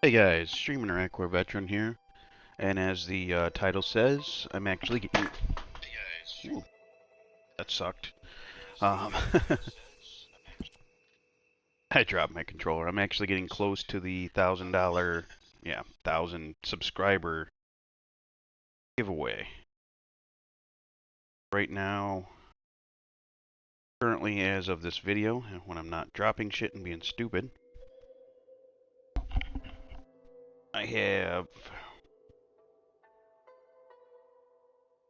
Hey guys, Stream Interact Veteran here, and as the title says, I'm actually getting. Ooh, that sucked. Um, I dropped my controller. I'm actually getting close to the $1,000, yeah, 1,000 subscriber giveaway. Right now, currently as of this video, when I'm not dropping shit and being stupid, I have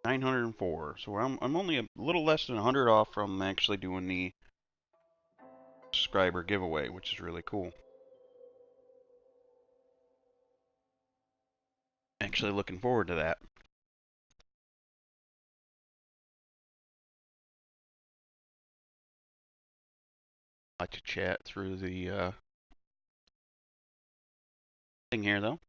904. So I'm only a little less than 100 off from actually doing the subscriber giveaway, which is really cool. Actually looking forward to that. Like to chat through the thing here though.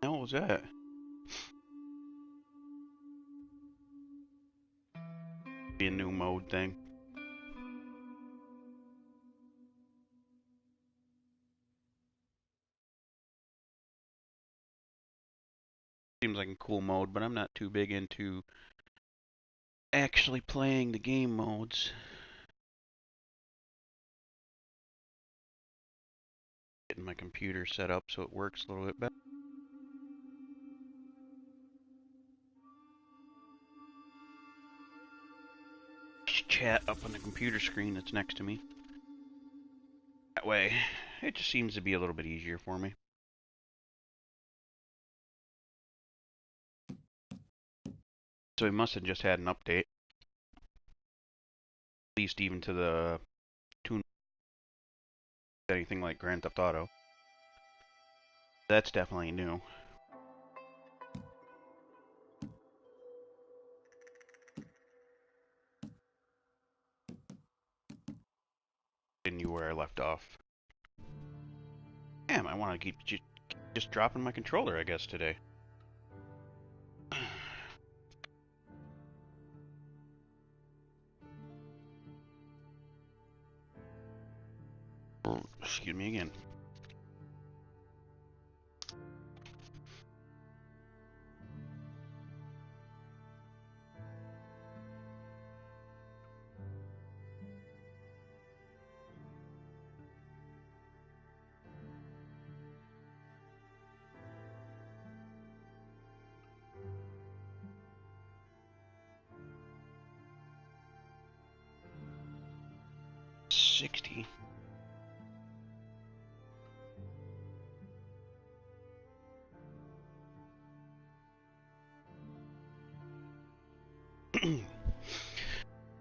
What was that? Be a new mode thing. Seems like a cool mode, but I'm not too big into actually playing the game modes. Getting my computer set up so it works a little bit better. Just chat up on the computer screen that's next to me. That way, it just seems to be a little bit easier for me. So he must have just had an update. At least even to the tune anything like Grand Theft Auto. That's definitely new. Continue where I left off. Damn, I want to keep just dropping my controller, I guess, today. Excuse me again. $60.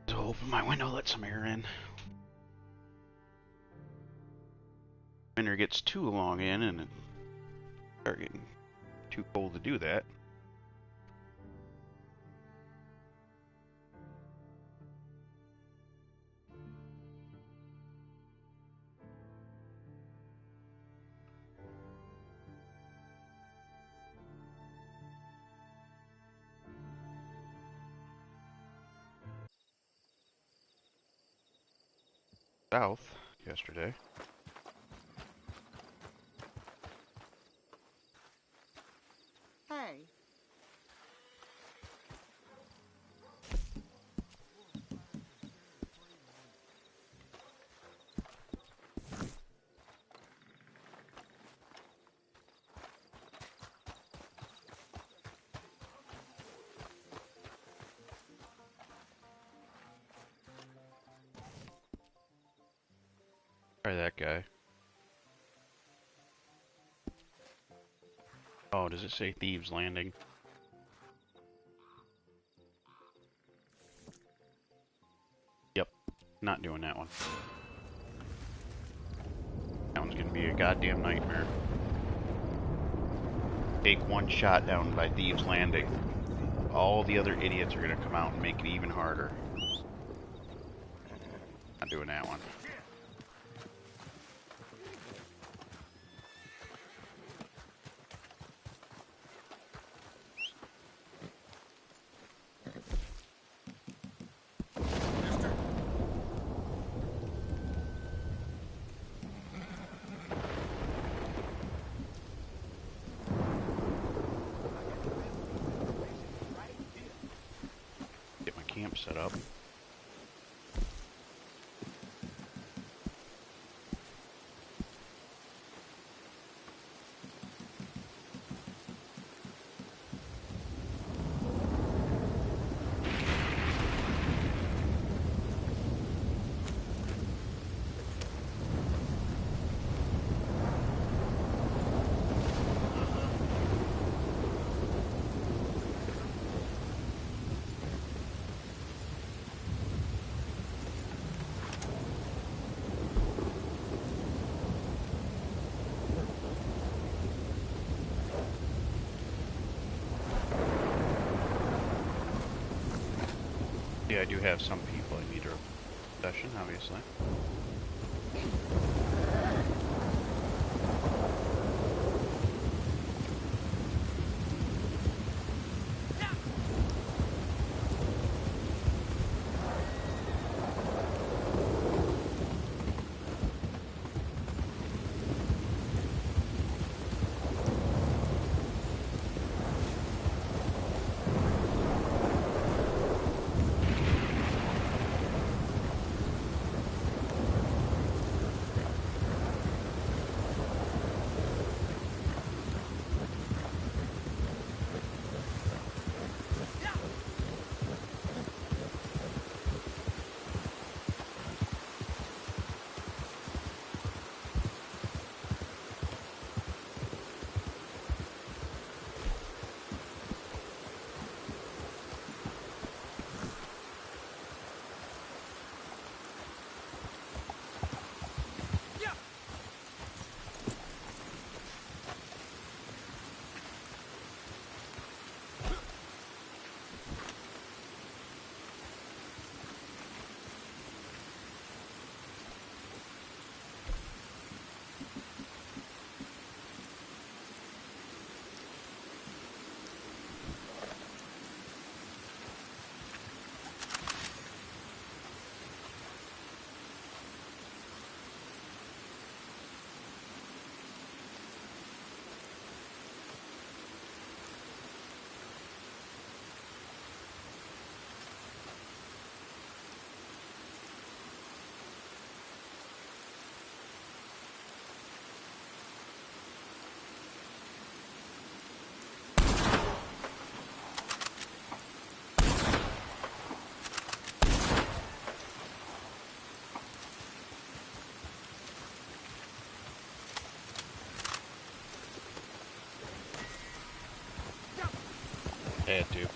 So open my window, let some air in. Winter gets too long in and it start getting too cold to do that. South yesterday. Hey. Try that guy. Oh, does it say Thieves Landing? Yep, not doing that one. That one's gonna be a goddamn nightmare. Take one shot down by Thieves Landing. all the other idiots are going to come out and make it even harder. Not doing that one. Get my camp set up. Yeah, I do have some people I need to possession, obviously. I had to.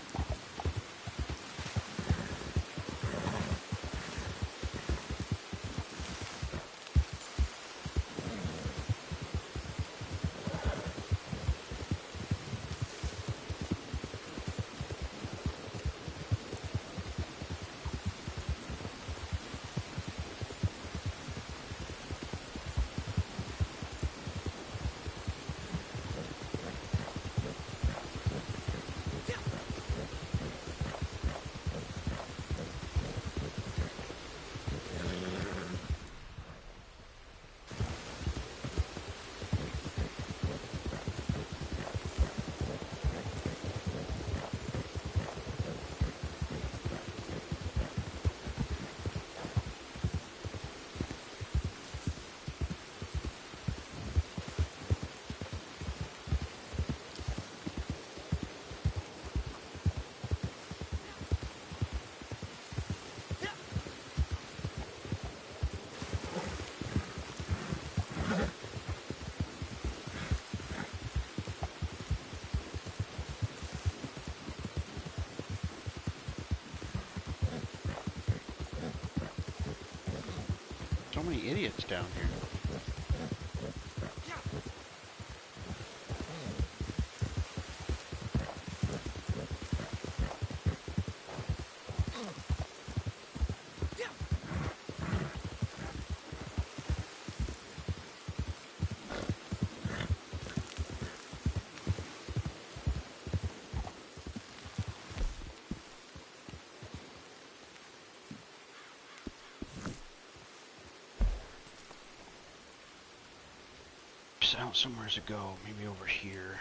So many idiots down here. X out somewhere to go. Maybe over here.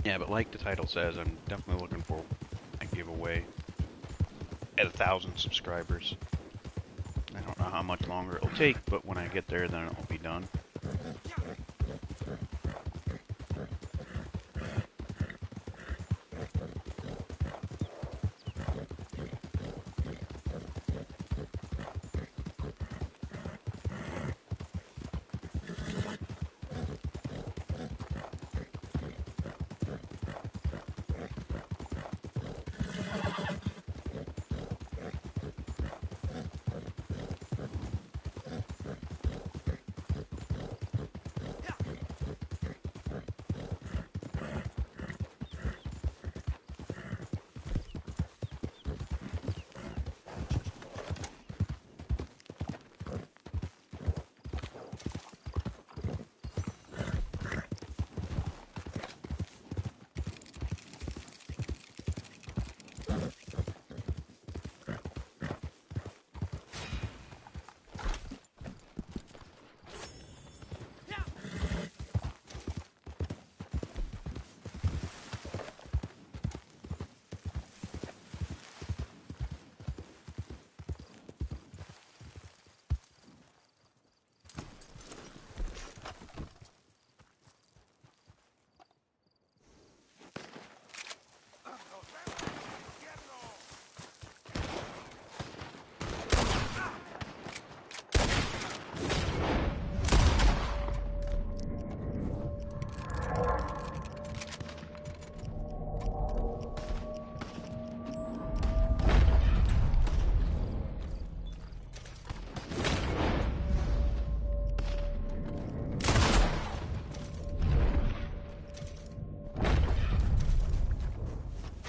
Yeah, but like the title says, I'm definitely looking for a giveaway at 1,000 subscribers. I don't know how much longer it'll take, but when I get there, then it'll be done.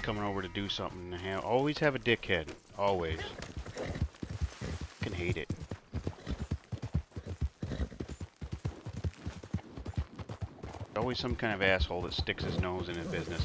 Coming over to do something, always have a dickhead. Always. Can hate it. Always some kind of asshole that sticks his nose in his business.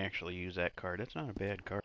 actually use that card. That's not a bad card.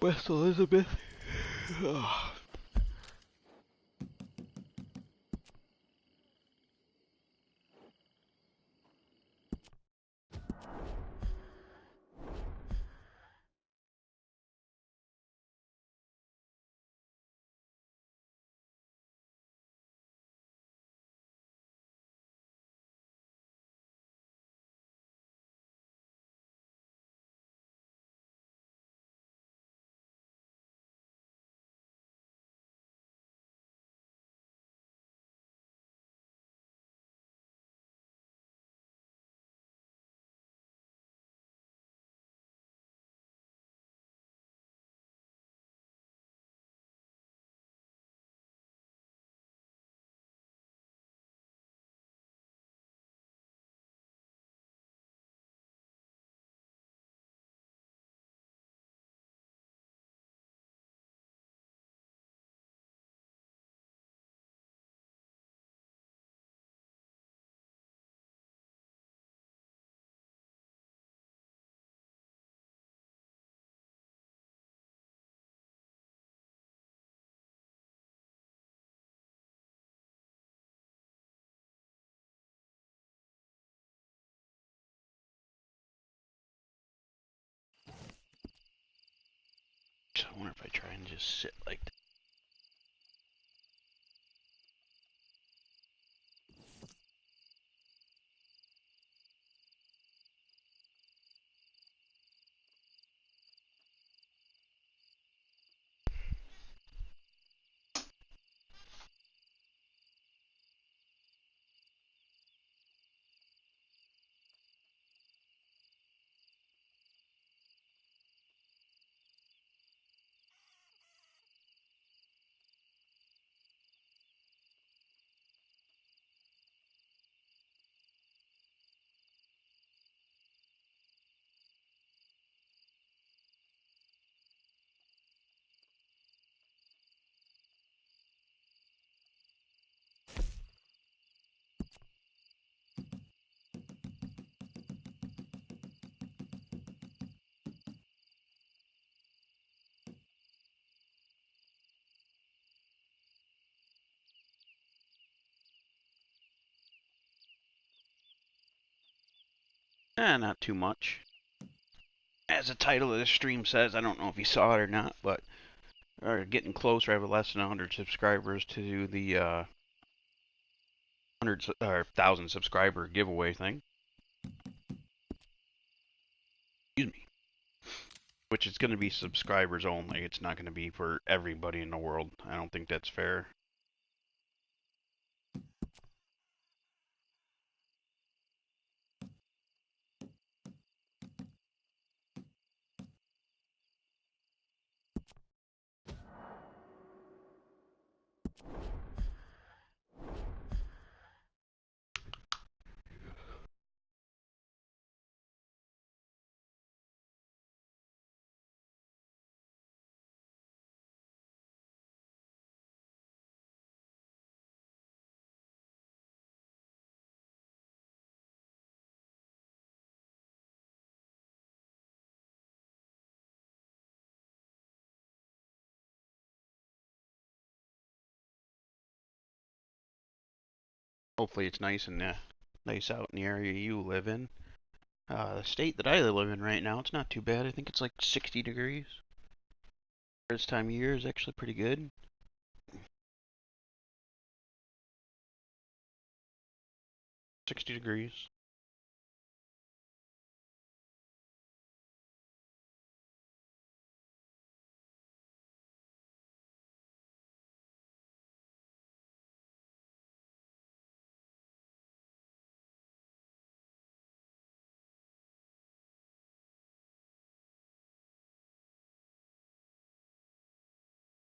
West Elizabeth. I wonder if I try and just sit like that. Not too much. As the title of this stream says, I don't know if you saw it or not, but we're getting closer. I have less than 100 subscribers to the 1,000 subscriber giveaway thing. Excuse me. Which is going to be subscribers only. It's not going to be for everybody in the world. I don't think that's fair. Hopefully it's nice and nice out in the area you live in. The state that I live in right now, it's not too bad. I think it's like 60 degrees. This time of year is actually pretty good. 60 degrees.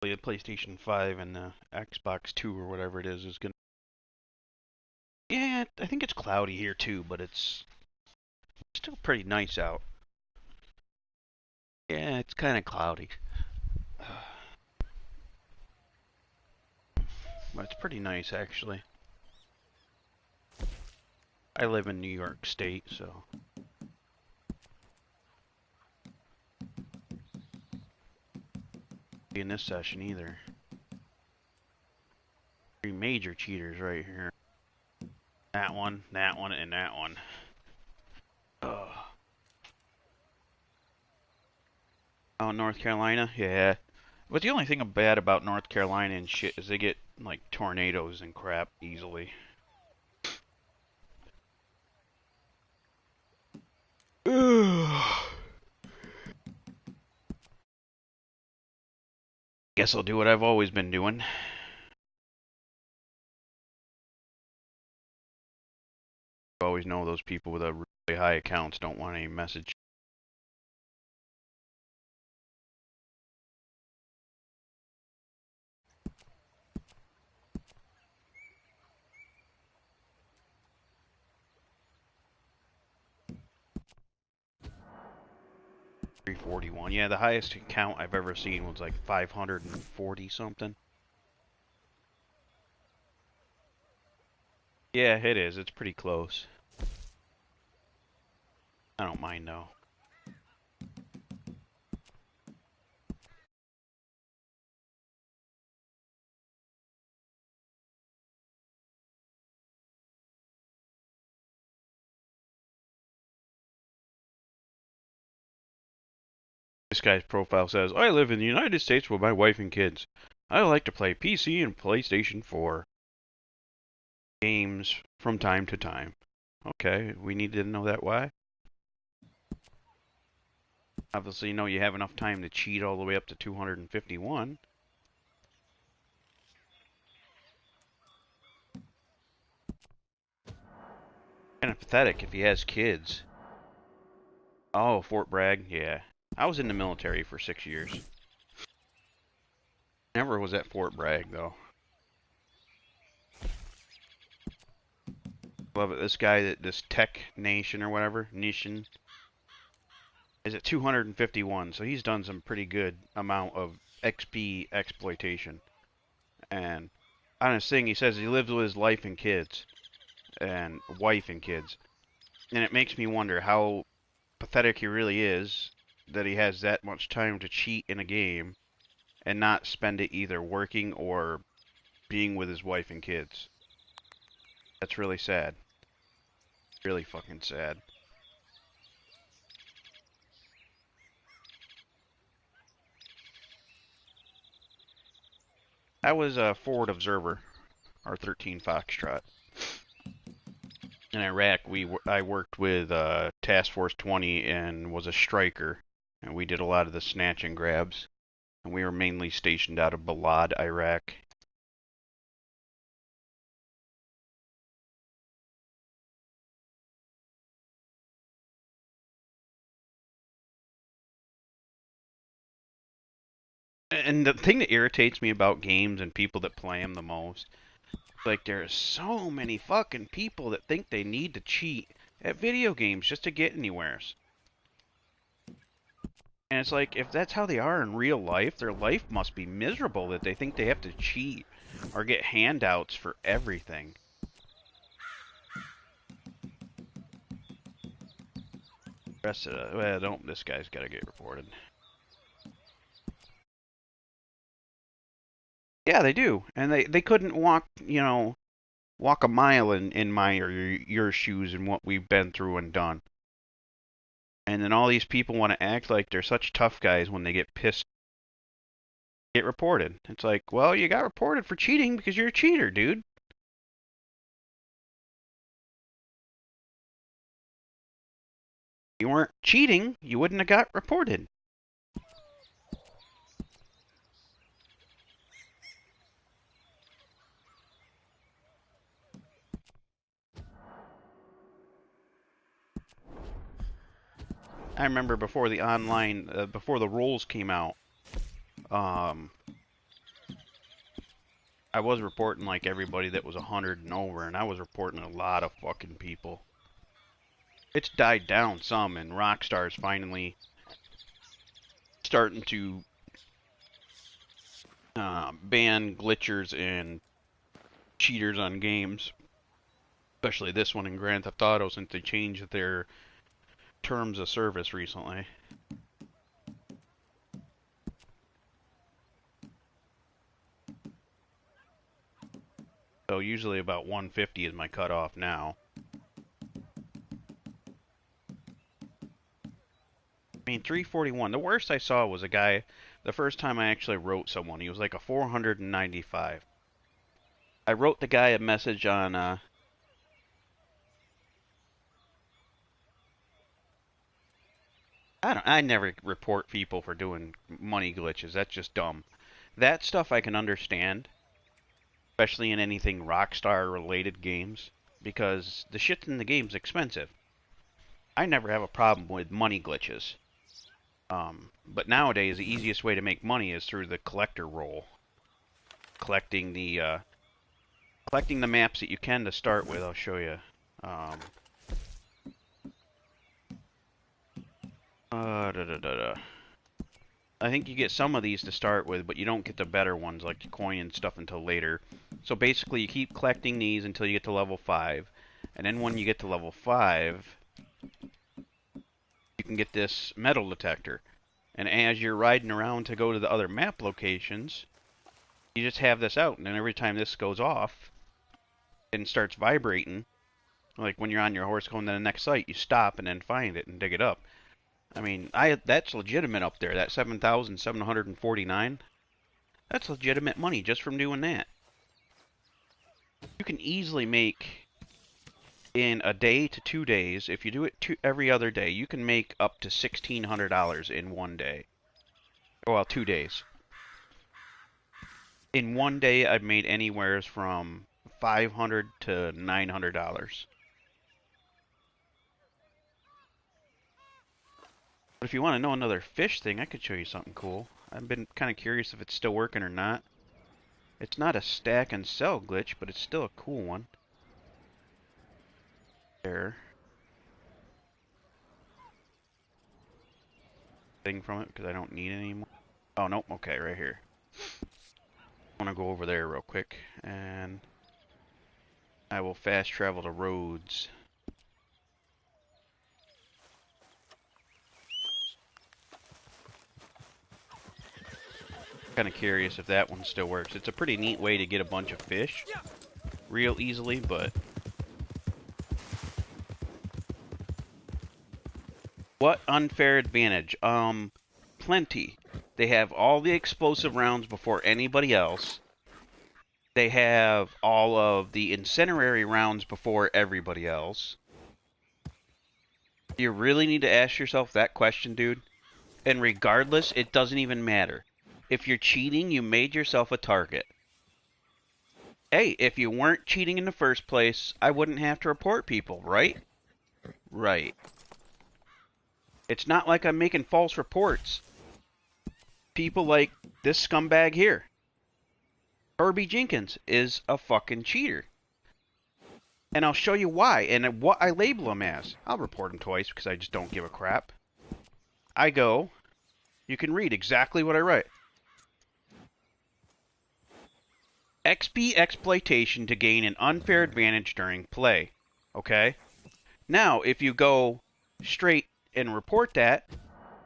The PlayStation 5 and the Xbox 2 or whatever it is gonna. Yeah, I think it's cloudy here too, but it's still pretty nice out. Yeah, it's kind of cloudy. But it's pretty nice actually. I live in New York State, so. In this session either. Three major cheaters right here. That one, and that one. Ugh. Oh, North Carolina? Yeah. But the only thing bad about North Carolina and shit is they get, like, tornadoes and crap easily. Guess I'll do what I've always been doing. You always know those people with a really high accounts don't want any message. $341. Yeah, the highest account I've ever seen was like 540 something. Yeah, it is. It's pretty close. I don't mind though. This guy's profile says, I live in the United States with my wife and kids. I like to play PC and PlayStation 4 games from time to time. Okay, we need to know that why. Obviously, you know you have enough time to cheat all the way up to 251. Kind of pathetic if he has kids. Oh, Fort Bragg, yeah. I was in the military for 6 years. Never was at Fort Bragg, though. Love it. This guy, this Tech Nation or whatever, Nation, is at 251, so he's done some pretty good amount of XP exploitation. And on his thing, he says he lives with his wife and kids. And wife and kids. And it makes me wonder how pathetic he really is that he has that much time to cheat in a game and not spend it either working or being with his wife and kids. That's really sad. Really fucking sad. I was a forward observer, our 13 Foxtrot. In Iraq, I worked with Task Force 20 and was a striker. and we did a lot of the snatch and grabs. And we were mainly stationed out of Balad, Iraq. And the thing that irritates me about games and people that play them the most, like there's so many fucking people that think they need to cheat at video games just to get anywheres. And it's like, if that's how they are in real life, their life must be miserable that they think they have to cheat or get handouts for everything. Rest of the, well, don't, this guy's gotta get reported. Yeah, they do. And they couldn't walk, you know, walk a mile in my or your shoes and what we've been through and done. And then all these people want to act like they're such tough guys when they get pissed, get reported. It's like, well, you got reported for cheating because you're a cheater, dude. If you weren't cheating, you wouldn't have got reported. I remember before the online, before the rules came out, um, I was reporting like everybody that was 100 and over, and I was reporting a lot of fucking people. It's died down some, and Rockstar's finally starting to ban glitchers and cheaters on games, especially this one in Grand Theft Auto since they changed their terms of service recently. So usually about 150 is my cutoff now. I mean, 341. The worst I saw was a guy, the first time I actually wrote someone, he was like a 495. I wrote the guy a message on, I never report people for doing money glitches. That's just dumb. That stuff I can understand, especially in anything Rockstar related games, because the shit in the game's expensive. I never have a problem with money glitches. But nowadays, the easiest way to make money is through the collector role. Collecting the maps that you can to start with. I'll show you. Da, da, da, da. I think you get some of these to start with, but you don't get the better ones like the coin and stuff until later. So basically, you keep collecting these until you get to level 5. And then when you get to level 5, you can get this metal detector. And as you're riding around to go to the other map locations, you just have this out. And then every time this goes off and starts vibrating, like when you're on your horse going to the next site, you stop and then find it and dig it up. I mean, that's legitimate up there. That 7,749. That's legitimate money just from doing that. You can easily make, in a day to 2 days, if you do it every other day, you can make up to $1,600 in one day. Well, 2 days. In one day, I've made anywhere from $500 to $900. But if you want to know another fish thing, I could show you something cool. I've been kind of curious if it's still working or not. It's not a stack and sell glitch, but it's still a cool one. There. Thing from it, because I don't need it anymore. Oh, nope. Okay, right here. I want to go over there real quick, and I will fast travel to Rhodes. Kind of curious if that one still works. It's a pretty neat way to get a bunch of fish real easily, but what unfair advantage? Plenty. They have all the explosive rounds before anybody else. They have all of the incendiary rounds before everybody else. You really need to ask yourself that question, dude. And regardless, it doesn't even matter. If you're cheating, you made yourself a target. Hey, if you weren't cheating in the first place, I wouldn't have to report people, right? Right. It's not like I'm making false reports. People like this scumbag here. Herbie Jenkins is a fucking cheater. And I'll show you why and what I label him as. I'll report him twice because I just don't give a crap. I go, you can read exactly what I write. XP exploitation to gain an unfair advantage during play. Okay? Now, if you go straight and report that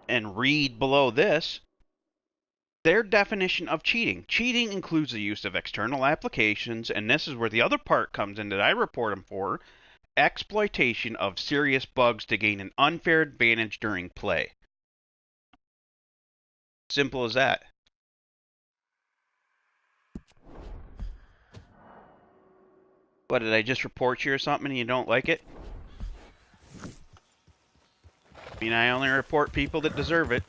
and read below this, their definition of cheating. Cheating includes the use of external applications, and this is where the other part comes in that I report them for, exploitation of serious bugs to gain an unfair advantage during play. Simple as that. What, did I just report you or something and you don't like it? I mean, I only report people that deserve it.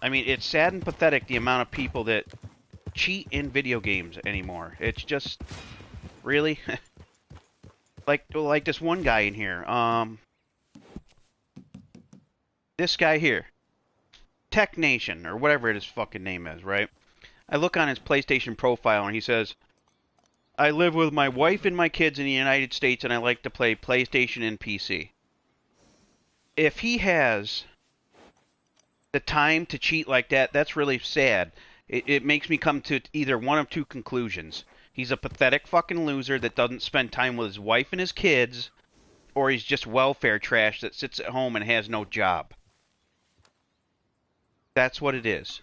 I mean, it's sad and pathetic the amount of people that cheat in video games anymore. It's just, really? like this one guy in here. This guy here. Tech Nation, or whatever his fucking name is, right? I look on his PlayStation profile and he says, I live with my wife and my kids in the United States and I like to play PlayStation and PC. If he has the time to cheat like that, that's really sad. It makes me come to either one of two conclusions. He's a pathetic fucking loser that doesn't spend time with his wife and his kids, or he's just welfare trash that sits at home and has no job. That's what it is.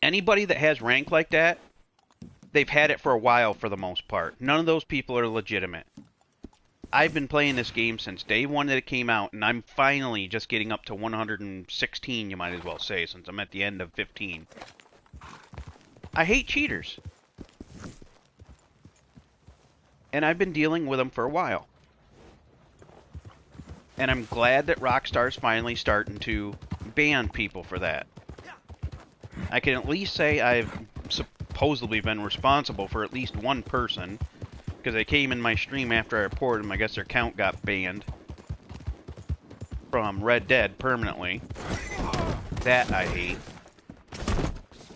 Anybody that has rank like that, they've had it for a while for the most part. None of those people are legitimate. I've been playing this game since day one that it came out, and I'm finally just getting up to 116, you might as well say, since I'm at the end of 15. I hate cheaters. And I've been dealing with them for a while. And I'm glad that Rockstar's finally starting to ban people for that. I can at least say I've supposedly been responsible for at least one person, because they came in my stream after I reported them. I guess their account got banned from Red Dead permanently. That I hate.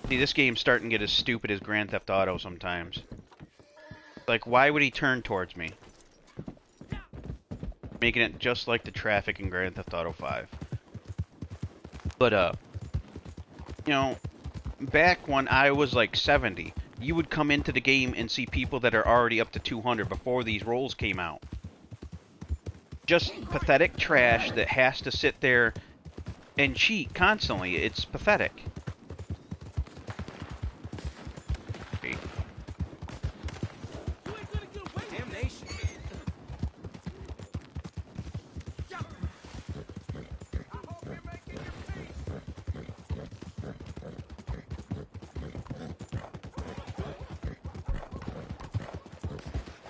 See, this game's starting to get as stupid as Grand Theft Auto sometimes. Like, why would he turn towards me? Making it just like the traffic in Grand Theft Auto 5. But, you know, back when I was like 70, you would come into the game and see people that are already up to 200 before these rolls came out. Just pathetic trash that has to sit there and cheat constantly. It's pathetic. Okay.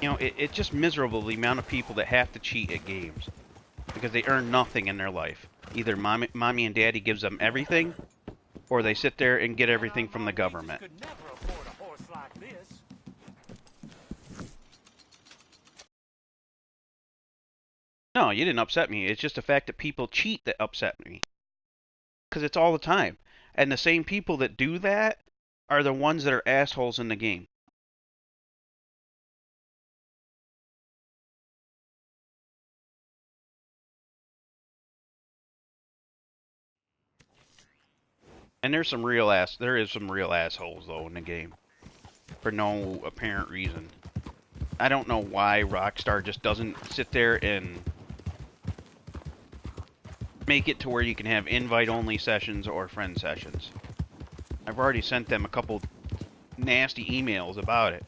You know, it's just miserable the amount of people that have to cheat at games because they earn nothing in their life. Either mommy and daddy gives them everything, or they sit there and get everything from the government. No, you didn't upset me. It's just the fact that people cheat that upset me. Because it's all the time. And the same people that do that are the ones that are assholes in the game. And there is some real assholes though in the game, for no apparent reason. I don't know why Rockstar just doesn't sit there and make it to where you can have invite-only sessions or friend sessions. I've already sent them a couple nasty emails about it.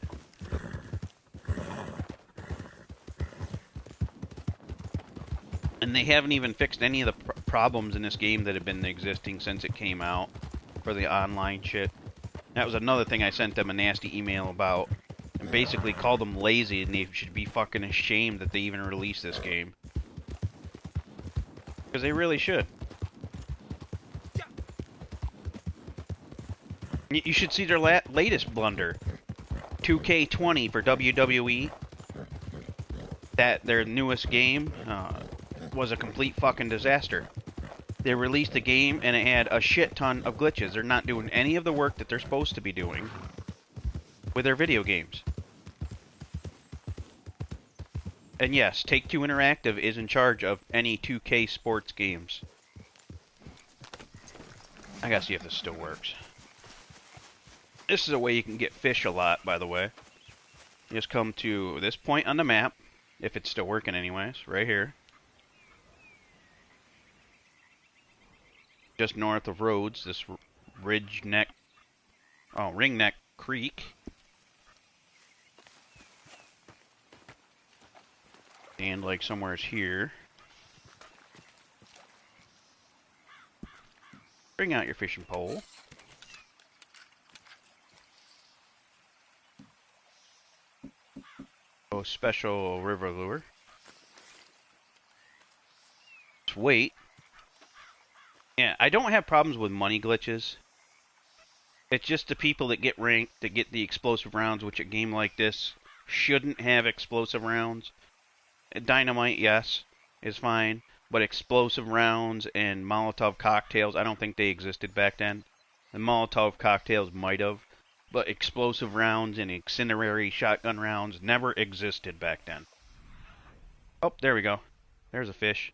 And they haven't even fixed any of the problems in this game that have been existing since it came out for the online shit. That was another thing I sent them a nasty email about. And basically called them lazy and they should be fucking ashamed that they even released this game. Because they really should. You should see their latest blunder. 2K20 for WWE. Their newest game was a complete fucking disaster. They released the game and it had a shit ton of glitches. They're not doing any of the work that they're supposed to be doing with their video games. And yes, Take-Two Interactive is in charge of any 2K sports games. I gotta see if this still works. This is a way you can get fish a lot, by the way. You just come to this point on the map, if it's still working anyways, right here. Just north of Rhodes, this Ringneck Creek. And like somewhere's here. Bring out your fishing pole. Oh, special river lure. Let's wait. Yeah, I don't have problems with money glitches. It's just the people that get ranked, that get the explosive rounds, which a game like this shouldn't have explosive rounds. Dynamite, yes, is fine, but explosive rounds and Molotov cocktails, I don't think they existed back then. The Molotov cocktails might have, but explosive rounds and incendiary shotgun rounds never existed back then. Oh, there we go. There's a fish.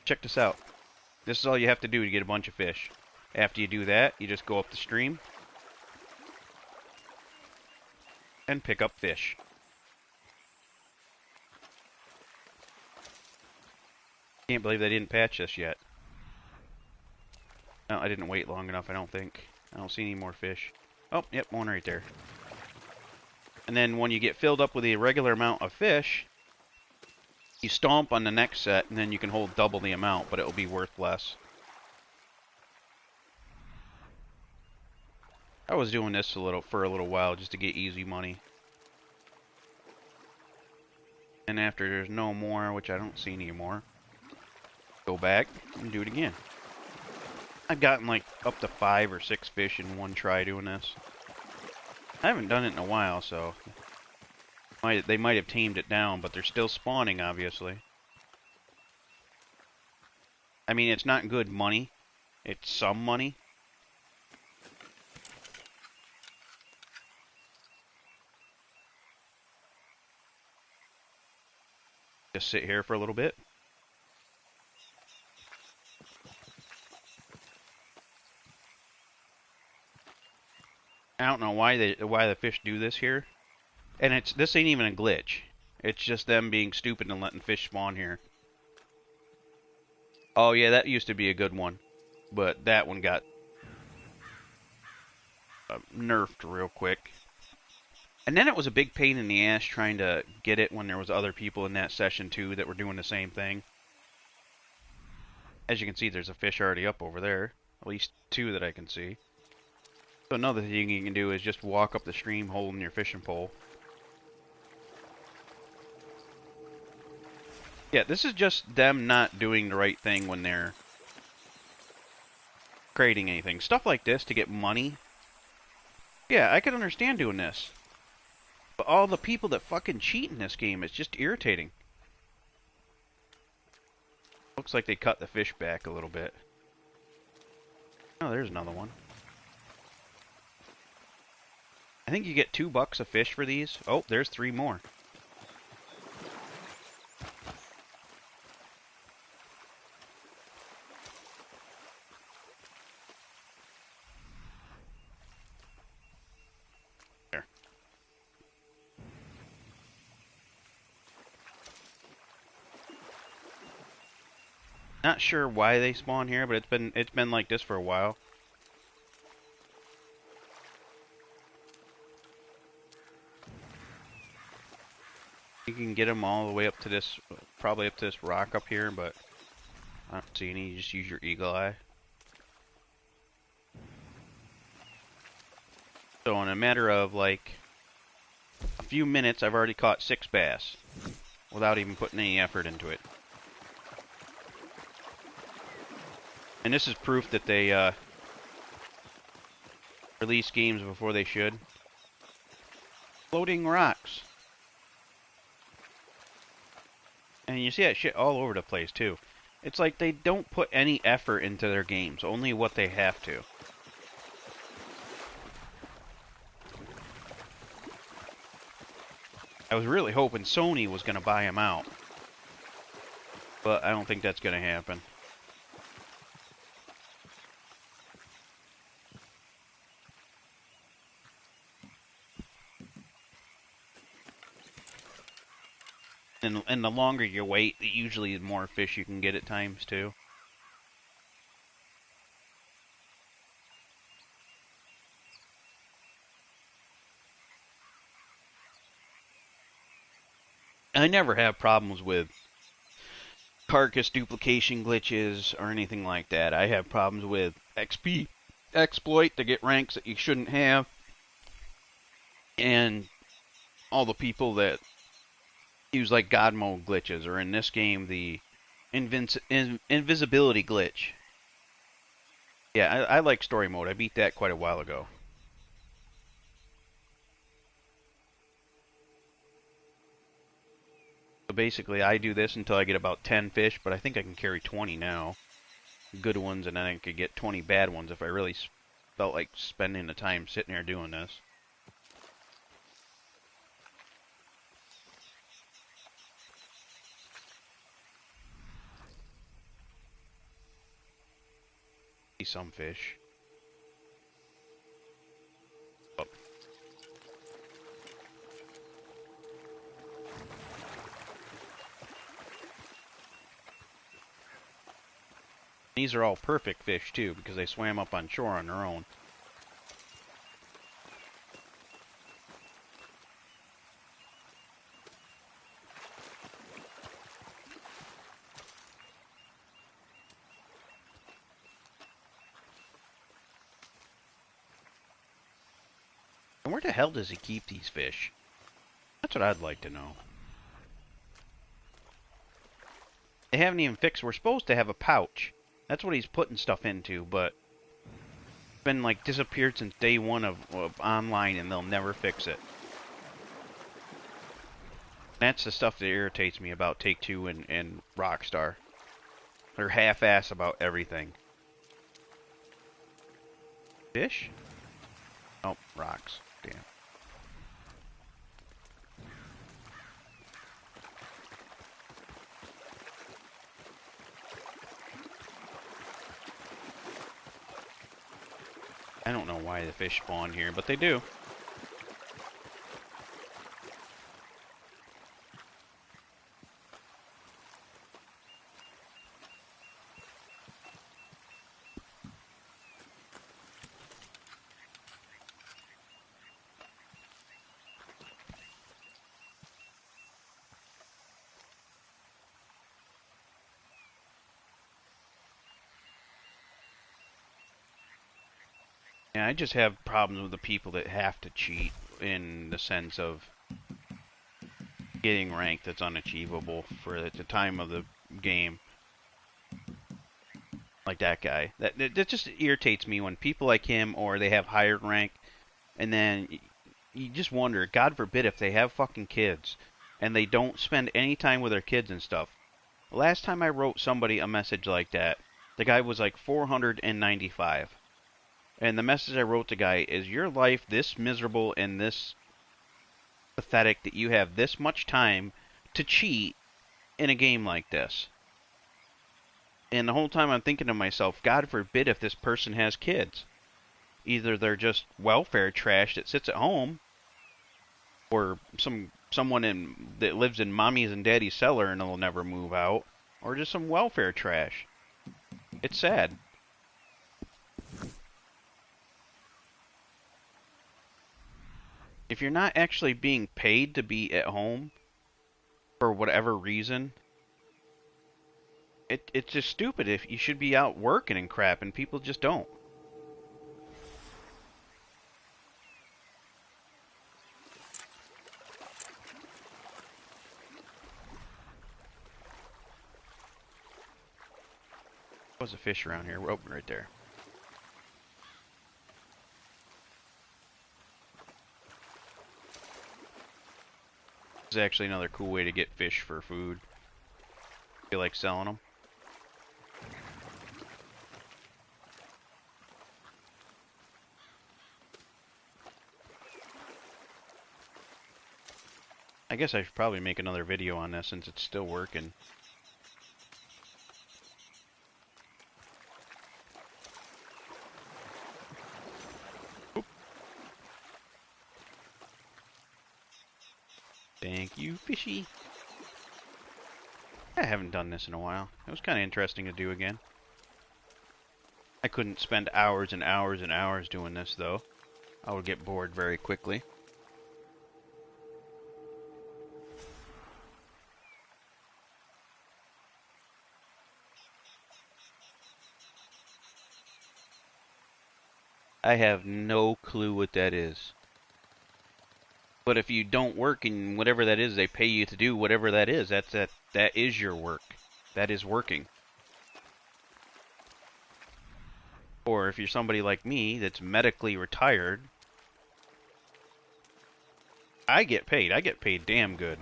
Check this out. This is all you have to do to get a bunch of fish. After you do that, you just go up the stream and pick up fish. Can't believe they didn't patch this yet. No, I didn't wait long enough, I don't think. I don't see any more fish. Oh, yep, one right there. And then when you get filled up with the irregular amount of fish, you stomp on the next set, and then you can hold double the amount, but it will be worth less. I was doing this for a little while just to get easy money. And after there's no more, which I don't see anymore, go back and do it again. I've gotten like up to 5 or 6 fish in one try doing this. I haven't done it in a while, so they might have tamed it down, but they're still spawning, obviously. I mean, it's not good money. It's some money. Just sit here for a little bit. I don't know why the fish do this here. And this ain't even a glitch. It's just them being stupid and letting fish spawn here. Oh yeah, that used to be a good one. But that one got nerfed real quick. And then it was a big pain in the ass trying to get it when there was other people in that session too that were doing the same thing. As you can see, there's a fish already up over there. At least 2 that I can see. So another thing you can do is just walk up the stream holding your fishing pole. Yeah, this is just them not doing the right thing when they're creating anything. Stuff like this to get money. Yeah, I can understand doing this. But all the people that fucking cheat in this game, it's just irritating. Looks like they cut the fish back a little bit. Oh, there's another one. I think you get $2 a fish for these. Oh, there's 3 more. There. Not sure why they spawn here, but it's been like this for a while. You can get them all the way up to this, probably up to this rock up here, but I don't see any. You just use your eagle eye. So in a matter of like a few minutes, I've already caught 6 bass without even putting any effort into it. And this is proof that they release games before they should. Floating rocks. And you see that shit all over the place, too. It's like they don't put any effort into their games, only what they have to. I was really hoping Sony was going to buy them out. But I don't think that's going to happen. And the longer you wait, usually the more fish you can get at times, too. I never have problems with carcass duplication glitches or anything like that. I have problems with XP exploit to get ranks that you shouldn't have, and all the people that use like God mode glitches, or in this game the invisibility glitch. Yeah, I like story mode. I beat that quite a while ago. So basically, I do this until I get about 10 fish, but I think I can carry 20 now. Good ones, and then I could get 20 bad ones if I really felt like spending the time sitting there doing this. See some fish. Oh. These are all perfect fish, too, because they swam up on shore on their own. And where the hell does he keep these fish? That's what I'd like to know. They haven't even fixed... We're supposed to have a pouch. That's what he's putting stuff into, but... It's been, like, disappeared since day one of online, and they'll never fix it. That's the stuff that irritates me about Take-Two and Rockstar. They're half-ass about everything. Fish? Oh, rocks. Damn. I don't know why the fish spawn here, but they do. Yeah, I just have problems with the people that have to cheat in the sense of getting rank that's unachievable for the time of the game. Like that guy. That just irritates me when people like him, or they have higher rank, and then you just wonder, God forbid if they have fucking kids and they don't spend any time with their kids and stuff. Last time I wrote somebody a message like that, the guy was like 495. And the message I wrote to the guy is, your life this miserable and this pathetic that you have this much time to cheat in a game like this? And the whole time I'm thinking to myself, God forbid if this person has kids. Either they're just welfare trash that sits at home, or someone that lives in mommy's and daddy's cellar and will never move out, or just some welfare trash. It's sad. If you're not actually being paid to be at home for whatever reason, it's just stupid. If you should be out working and crap, and people just don't. was a fish around here. Oh, right there. This is actually another cool way to get fish for food. Feel like selling them. I guess I should probably make another video on this since it's still working. Oop. Thank you, fishy. I haven't done this in a while. It was kind of interesting to do again. I couldn't spend hours and hours and hours doing this, though. I would get bored very quickly. I have no clue what that is. But if you don't work in whatever that is, they pay you to do whatever that is. That is your work. That is working. Or if you're somebody like me that's medically retired, I get paid. I get paid damn good.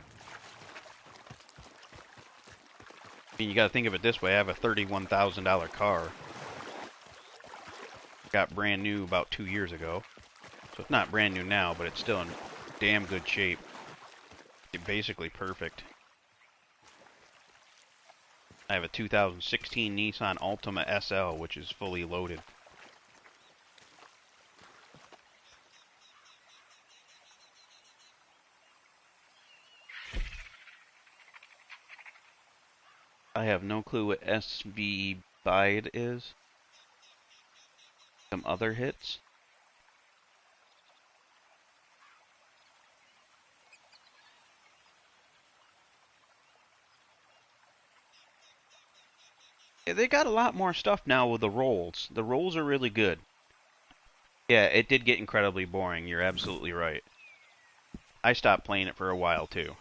I mean, you gotta think of it this way. I have a $31,000 car. Got brand new about 2 years ago. So it's not brand new now, but it's still in damn good shape. It's basically perfect. I have a 2016 Nissan Altima SL, which is fully loaded. I have no clue what SV Bide is. Some other hits. They got a lot more stuff now with the rolls. The rolls are really good. Yeah, it did get incredibly boring. You're absolutely right. I stopped playing it for a while, too.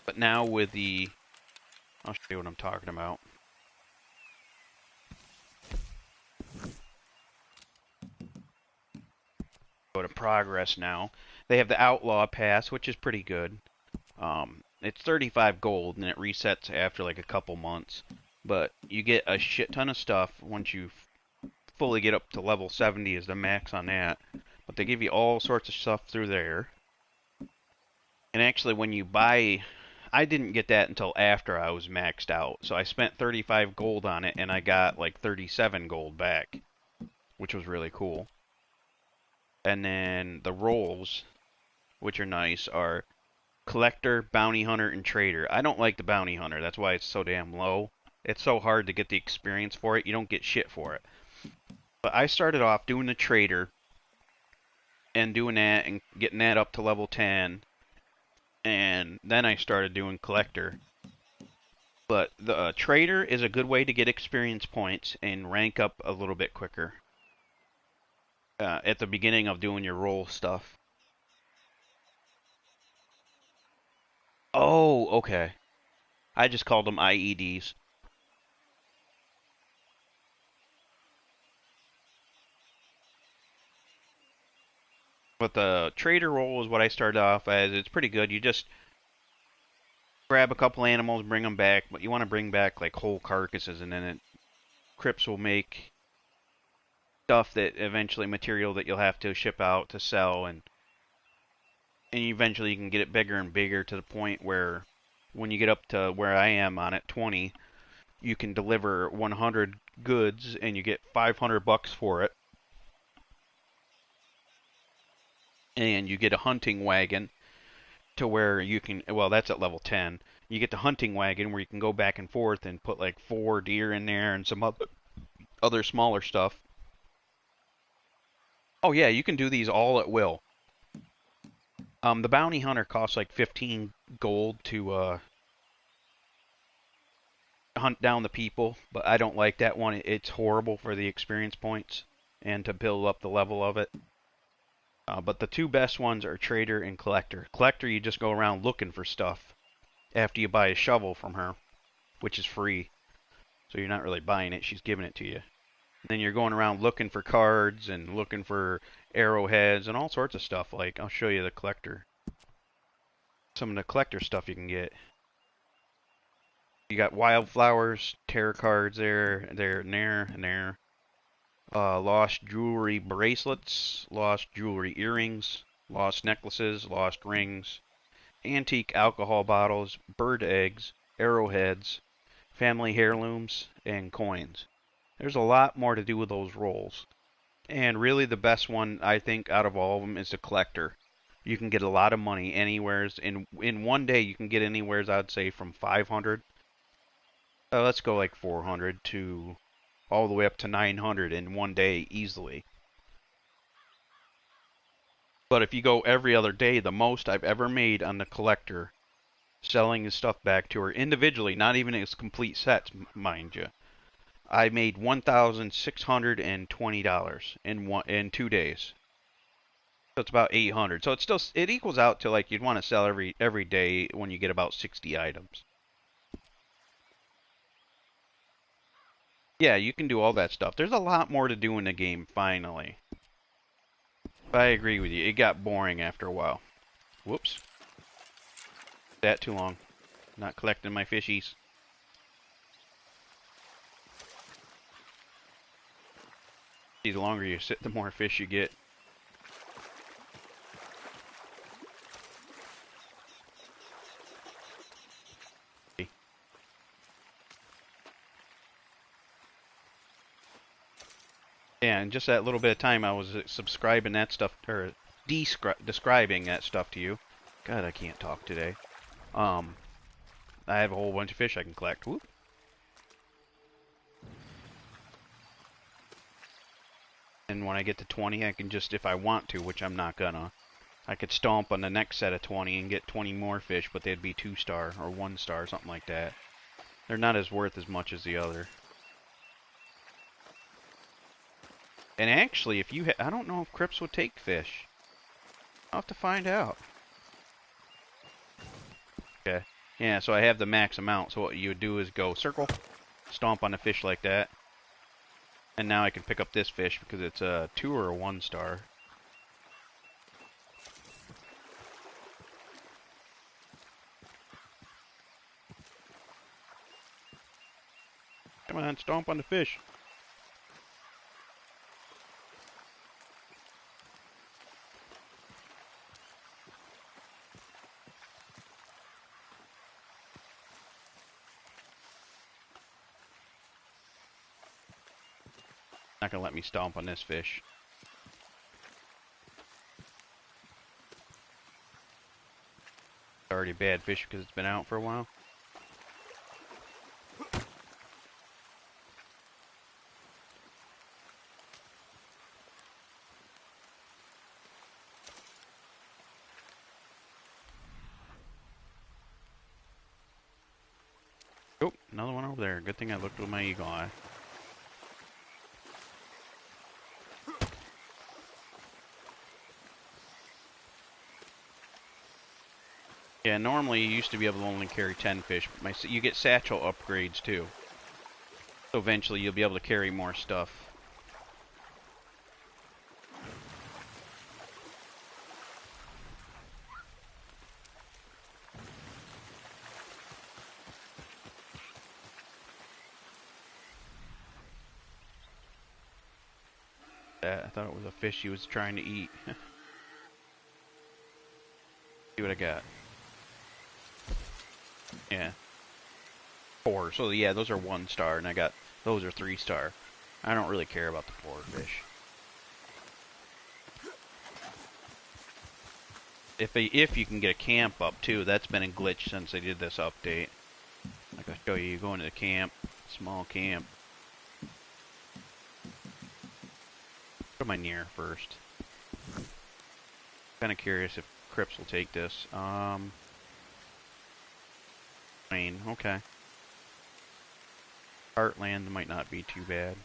But now with the... I'll show you what I'm talking about. Go to progress now. They have the Outlaw Pass, which is pretty good. It's 35 gold, and it resets after like a couple months. But you get a shit ton of stuff once you fully get up to level 70 is the max on that. But they give you all sorts of stuff through there. And actually, when you buy... I didn't get that until after I was maxed out. So I spent 35 gold on it, and I got like 37 gold back, which was really cool. And then the rolls, which are nice, are Collector, Bounty Hunter, and Trader. I don't like the Bounty Hunter. That's why it's so damn low. It's so hard to get the experience for it. You don't get shit for it. But I started off doing the Trader and doing that and getting that up to level 10. And then I started doing Collector. But the Trader is a good way to get experience points and rank up a little bit quicker at the beginning of doing your roll stuff. Oh, okay. I just called them IEDs. But the Trader roll is what I started off as. It's pretty good. You just grab a couple animals, bring them back, but you want to bring back like whole carcasses, and then Crips will make stuff that eventually material that you'll have to ship out to sell, and eventually you can get it bigger and bigger to the point where when you get up to where I am on it, 20, you can deliver 100 goods and you get 500 bucks for it. And you get a hunting wagon to where you can, well, that's at level 10. You get the hunting wagon where you can go back and forth and put like 4 deer in there and some other smaller stuff. Oh yeah, you can do these all at will. The Bounty Hunter costs like 15 gold to hunt down the people, but I don't like that one. It's horrible for the experience points and to build up the level of it. But the two best ones are Trader and Collector. Collector, you just go around looking for stuff after you buy a shovel from her. which is free. So you're not really buying it, she's giving it to you. And then you're going around looking for cards and looking for arrowheads and all sorts of stuff. Like, I'll show you the collector. Some of the collector stuff you can get. You got wildflowers, tarot cards there, and there. Lost jewelry bracelets, lost jewelry earrings, lost necklaces, lost rings, antique alcohol bottles, bird eggs, arrowheads, family heirlooms, and coins. There's a lot more to do with those rolls. And really the best one, I think, out of all of them is the collector. You can get a lot of money anywheres. In one day, you can get anywheres, I'd say, from 500. Let's go like 400 to all the way up to 900 in one day easily. But if you go every other day, the most I've ever made on the collector, selling his stuff back to her individually, not even his complete sets, mind you, I made $1,620 in 2 days. So it's about 800. So it equals out to like you'd want to sell every day when you get about 60 items. Yeah, you can do all that stuff. There's a lot more to do in the game, finally. But I agree with you. It got boring after a while. Whoops. That too long. Not collecting my fishies. See, the longer you sit, the more fish you get. Yeah, and just that little bit of time I was subscribing that stuff, or describing that stuff to you. God, I can't talk today. I have a whole bunch of fish I can collect. Whoop. And when I get to 20, I can just, if I want to, which I'm not gonna, I could stomp on the next set of 20 and get 20 more fish, but they'd be 2-star or 1-star, something like that. They're not as worth as much as the other. And actually, if you I don't know if Crips would take fish. I'll have to find out. Okay. Yeah, so I have the max amount, so what you would do is go circle, stomp on the fish like that. And now I can pick up this fish because it's a 2 or a 1-star. Come on, stomp on the fish. Not gonna let me stomp on this fish. It's already a bad fish because it's been out for a while. Oh, another one over there. Good thing I looked with my eagle eye. Yeah, normally you used to be able to only carry 10 fish, but you get satchel upgrades too. So eventually you'll be able to carry more stuff. I thought it was a fish he was trying to eat. See what I got. Yeah. 4. So yeah, those are 1-star, and I got those are 3-star. I don't really care about the 4 fish. If you can get a camp up too, that's been a glitch since they did this update. Like I'll show you, you go into the camp, small camp. What am I near first? Kind of curious if Crips will take this. Plain, okay. Heartland might not be too bad.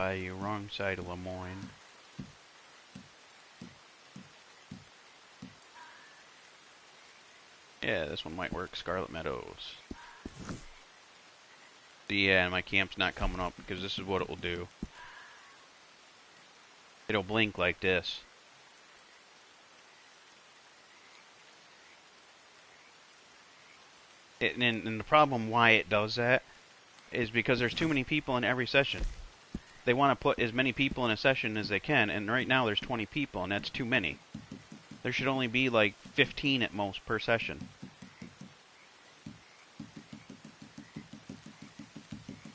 By you, wrong side of Lemoyne. Yeah, this one might work. Scarlet Meadows. Yeah, my camp's not coming up because this is what it will do. It'll blink like this. And the problem why it does that is because there's too many people in every session. They want to put as many people in a session as they can, and right now there's 20 people, and that's too many. There should only be like 15 at most per session.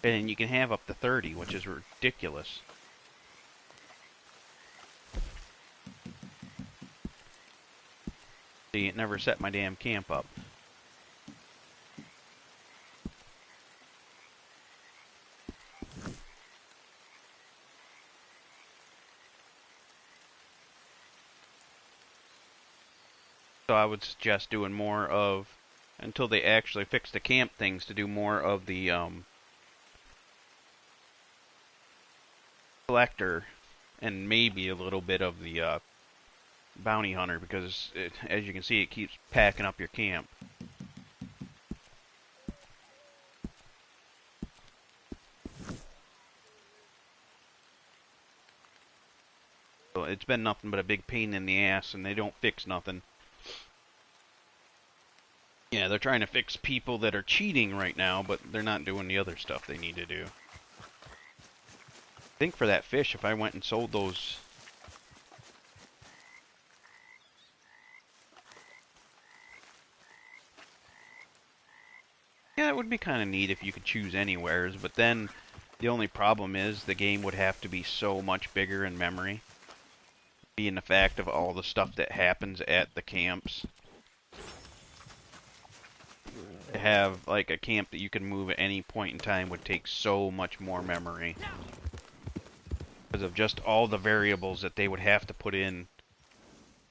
And you can have up to 30, which is ridiculous. See, it never set my damn camp up. So I would suggest doing more of, until they actually fix the camp things, to do more of the collector and maybe a little bit of the bounty hunter, because as you can see, it keeps packing up your camp. So it's been nothing but a big pain in the ass, and they don't fix nothing. Yeah, they're trying to fix people that are cheating right now, but they're not doing the other stuff they need to do. I think for that fish, if I went and sold those... Yeah, it would be kind of neat if you could choose anywheres, but then the only problem is the game would have to be so much bigger in memory. Being the fact of all the stuff that happens at the camps. To have like a camp that you can move at any point in time would take so much more memory. Because of just all the variables that they would have to put in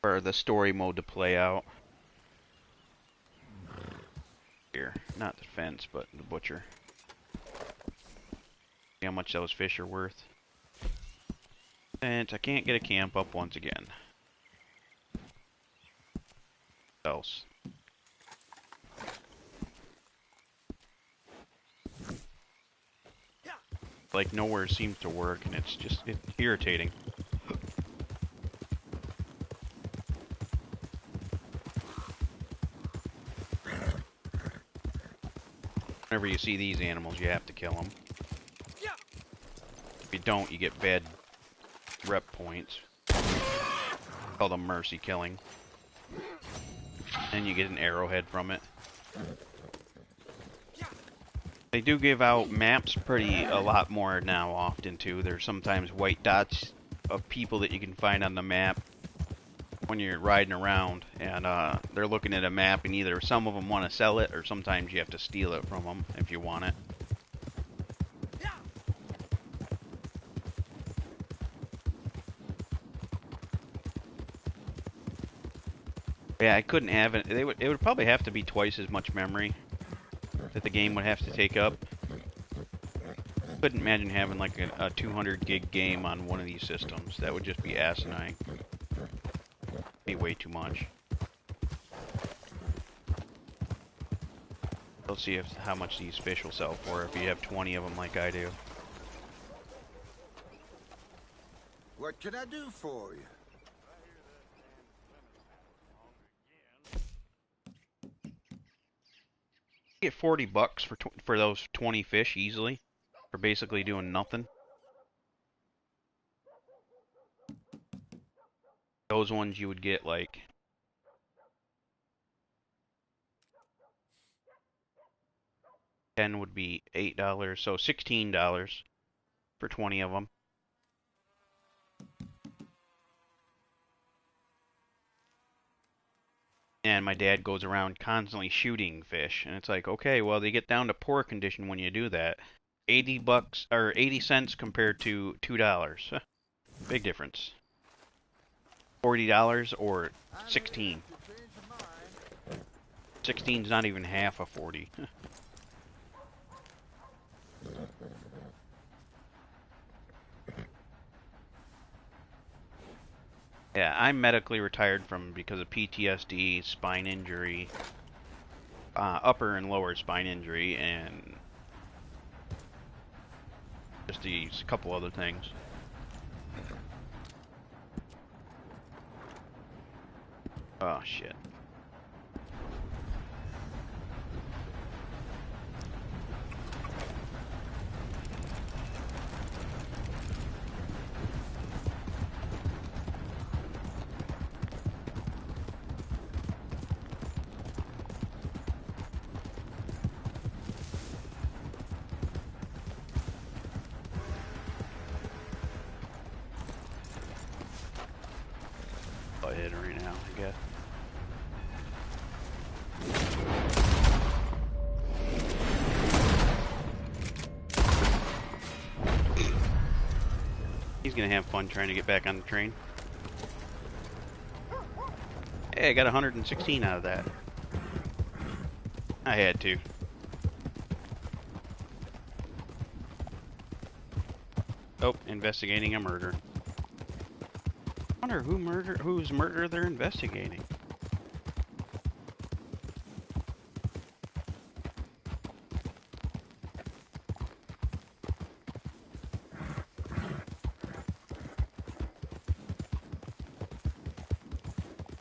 for the story mode to play out. Here, not the fence, but the butcher. See how much those fish are worth. And I can't get a camp up once again. What else? Like nowhere seems to work, and it's irritating. Whenever you see these animals, you have to kill them. If you don't, you get bad rep points. Called a mercy killing. And you get an arrowhead from it. They do give out maps a lot more now often too. There's sometimes white dots of people that you can find on the map when you're riding around, and they're looking at a map, and either some of them want to sell it, or sometimes you have to steal it from them if you want it. Yeah, I couldn't have it. It would probably have to be twice as much memory that the game would have to take up. Couldn't imagine having like a 200 gig game on one of these systems. That would just be asinine. Be way too much. Let's see how much these fish will sell for if you have 20 of them like I do. What can I do for you? You get 40 bucks for those 20 fish easily, for basically doing nothing. Those ones you would get like 10 would be $8, so $16 for 20 of them. And my dad goes around constantly shooting fish, and it's like, okay, well, they get down to poor condition when you do that. 80 bucks or 80 cents compared to $2. Big difference. $40 or 16. 16's not even half of 40. Yeah, I'm medically retired from because of PTSD, spine injury, upper and lower spine injury, and just a couple other things. Oh shit. I'll hit it right now, I guess. He's gonna have fun trying to get back on the train. Hey, I got 116 out of that. I had to. Oh, investigating a murder. I wonder whose murder they're investigating.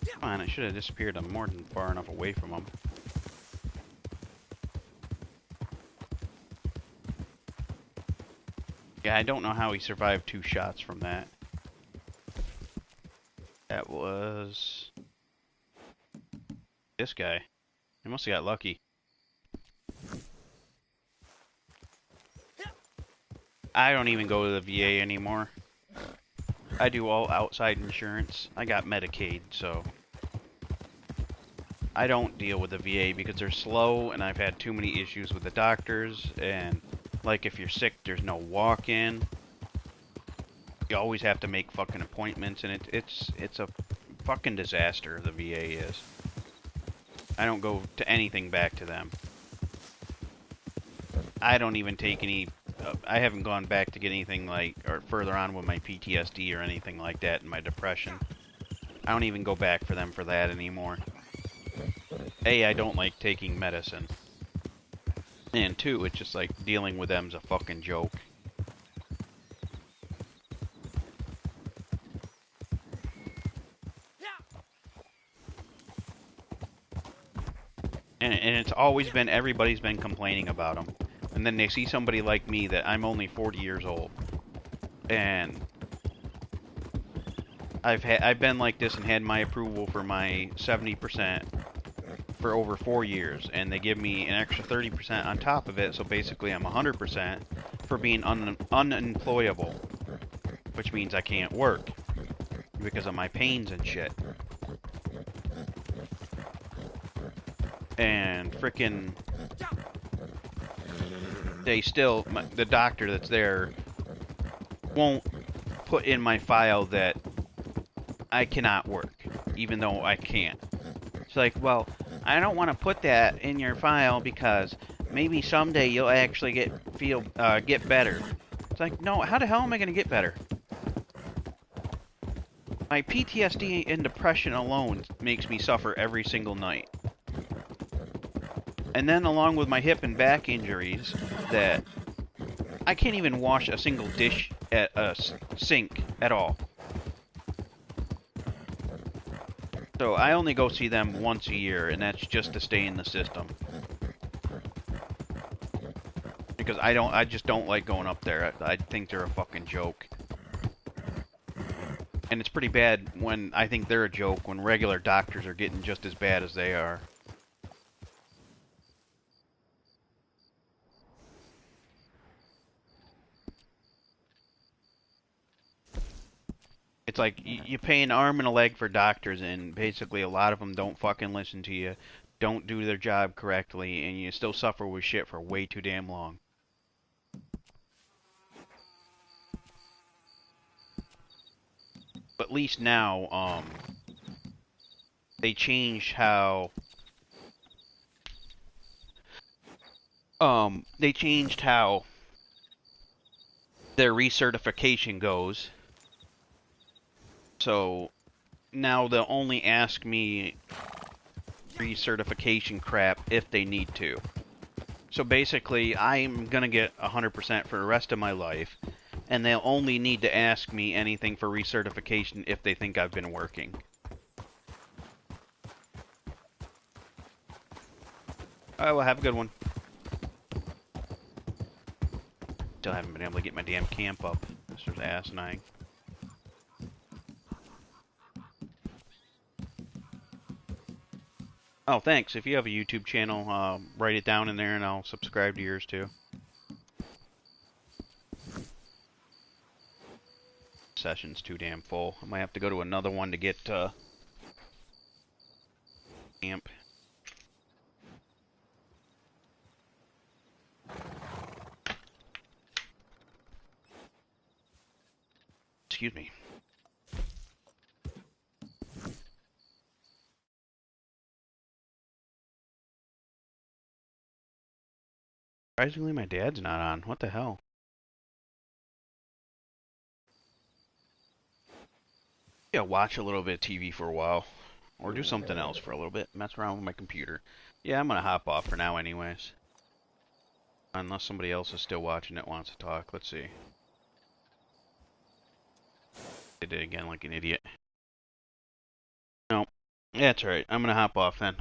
Come on, I should have disappeared. I'm more than far enough away from them. Yeah, I don't know how he survived 2 shots from that. That was this guy. He must have got lucky. I don't even go to the VA anymore. I do all outside insurance. I got Medicaid, so I don't deal with the VA because they're slow and I've had too many issues with the doctors, and like if you're sick there's no walk-in. You always have to make fucking appointments, and it's a fucking disaster, the VA is. I don't go to anything back to them. I don't even take any I haven't gone back to get anything like, or further on with my PTSD or anything like that in my depression. I don't even go back for them for that anymore. A, I don't like taking medicine. And 2, it's just like dealing with them's a fucking joke. And it's always been, everybody's been complaining about them. And then they see somebody like me that I'm only 40 years old. And I've been like this and had my approval for my 70% for over 4 years, and they give me an extra 30% on top of it, so basically I'm 100% for being unemployable, which means I can't work because of my pains and shit. And frickin' they still, the doctor that's there won't put in my file that I cannot work, even though I can't. It's like, well, I don't want to put that in your file because maybe someday you'll actually get better. It's like, no, how the hell am I going to get better? My PTSD and depression alone makes me suffer every single night. And then along with my hip and back injuries, that I can't even wash a single dish at a sink at all. So I only go see them once a year, and that's just to stay in the system. Because I just don't like going up there. I think they're a fucking joke. And it's pretty bad when I think they're a joke when regular doctors are getting just as bad as they are. It's like you pay an arm and a leg for doctors, and basically a lot of them don't fucking listen to you, don't do their job correctly, and you still suffer with shit for way too damn long. But at least now, they changed how their recertification goes. So now they'll only ask me recertification crap if they need to. So basically, I'm gonna get 100% for the rest of my life, and they'll only need to ask me anything for recertification if they think I've been working. Alright, well, have a good one. Still haven't been able to get my damn camp up. This is asinine. Oh, thanks. If you have a YouTube channel, write it down in there and I'll subscribe to yours too. Session's too damn full. I might have to go to another one to get camp. Excuse me. Surprisingly, my dad's not on. What the hell? Yeah, watch a little bit of TV for a while. Or do something else for a little bit. Mess around with my computer. Yeah, I'm gonna hop off for now anyways. Unless somebody else is still watching that wants to talk. Let's see. I did it again like an idiot. No. Yeah, that's alright. I'm gonna hop off then.